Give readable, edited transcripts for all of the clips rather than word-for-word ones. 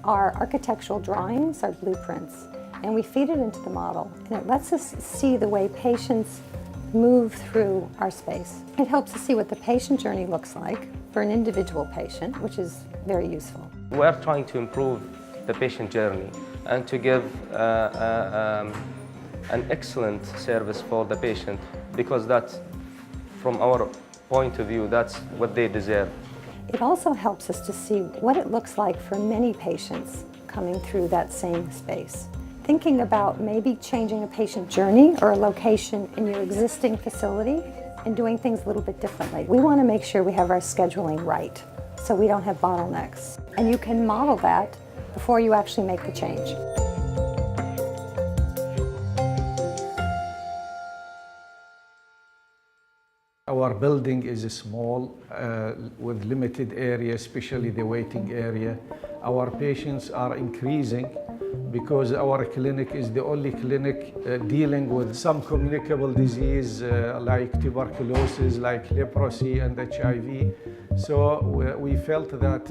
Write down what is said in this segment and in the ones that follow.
our architectural drawings, our blueprints, and we feed it into the model, and it lets us see the way patients move through our space. It helps us see what the patient journey looks like for an individual patient, which is very useful. We are trying to improve the patient journey and to give an excellent service for the patient, because that's, from our point of view, that's what they deserve. It also helps us to see what it looks like for many patients coming through that same space. Thinking about maybe changing a patient journey or a location in your existing facility and doing things a little bit differently. We want to make sure we have our scheduling right so we don't have bottlenecks. And you can model that before you actually make the change. Our building is small with limited area, especially the waiting area. Our patients are increasing because our clinic is the only clinic dealing with some communicable disease like tuberculosis, like leprosy and HIV. So we felt that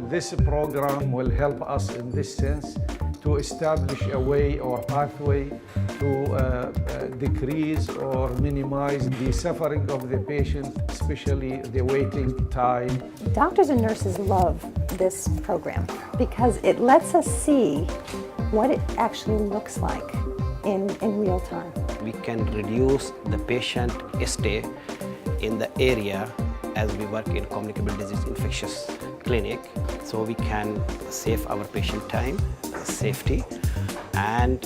this program will help us in this sense to establish a way or pathway to decrease or minimize the suffering of the patient, especially the waiting time. Doctors and nurses love this program because it lets us see what it actually looks like in real time. We can reduce the patient stay in the area as we work in communicable disease infectious clinic, so we can save our patient time, safety, and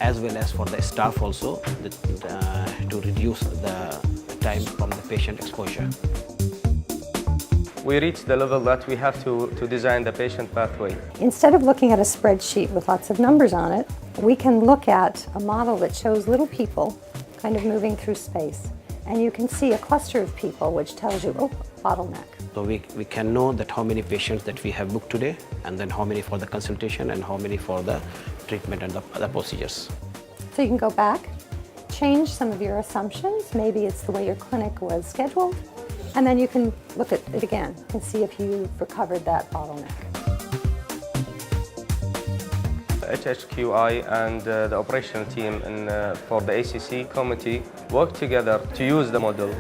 as well as for the staff also to reduce the time from the patient exposure. We reached the level that we have to design the patient pathway. Instead of looking at a spreadsheet with lots of numbers on it, we can look at a model that shows little people kind of moving through space. And you can see a cluster of people which tells you, oh, bottleneck. So we can know that how many patients that we have booked today, and then how many for the consultation and how many for the treatment and the other procedures. So you can go back, change some of your assumptions. Maybe it's the way your clinic was scheduled. And then you can look at it again and see if you've recovered that bottleneck. HHQI and the operational team for the ACC committee work together to use the model.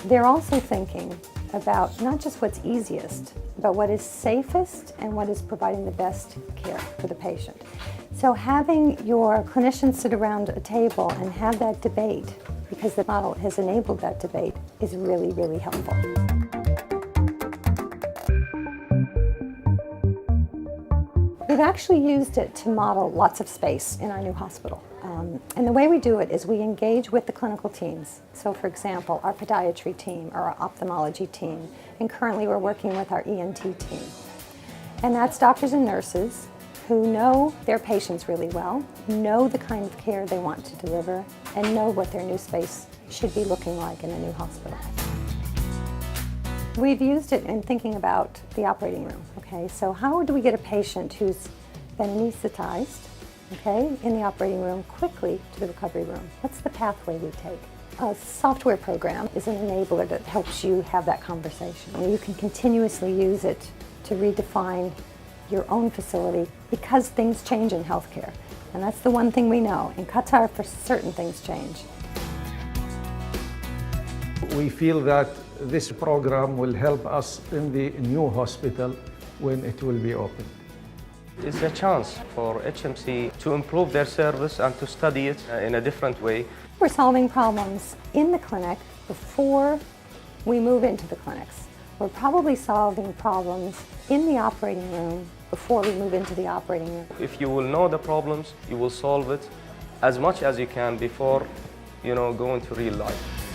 They're also thinking about not just what's easiest, but what is safest and what is providing the best care for the patient. So having your clinicians sit around a table and have that debate, because the model has enabled that debate, is really, really helpful. We've actually used it to model lots of space in our new hospital. And the way we do it is we engage with the clinical teams. So for example, our podiatry team or our ophthalmology team, and currently we're working with our ENT team. And that's doctors and nurses who know their patients really well, know the kind of care they want to deliver, and know what their new space should be looking like in a new hospital. We've used it in thinking about the operating room, okay? So how do we get a patient who's been anesthetized, okay, in the operating room quickly to the recovery room? What's the pathway we take? A software program is an enabler that helps you have that conversation. You can continuously use it to redefine your own facility because things change in healthcare. And that's the one thing we know. In Qatar, for certain, things change. We feel that this program will help us in the new hospital when it will be opened. It's a chance for HMC to improve their service and to study it in a different way. We're solving problems in the clinic before we move into the clinics. We're probably solving problems in the operating room before we move into the operating room. If you will know the problems, you will solve it as much as you can before, going to real life.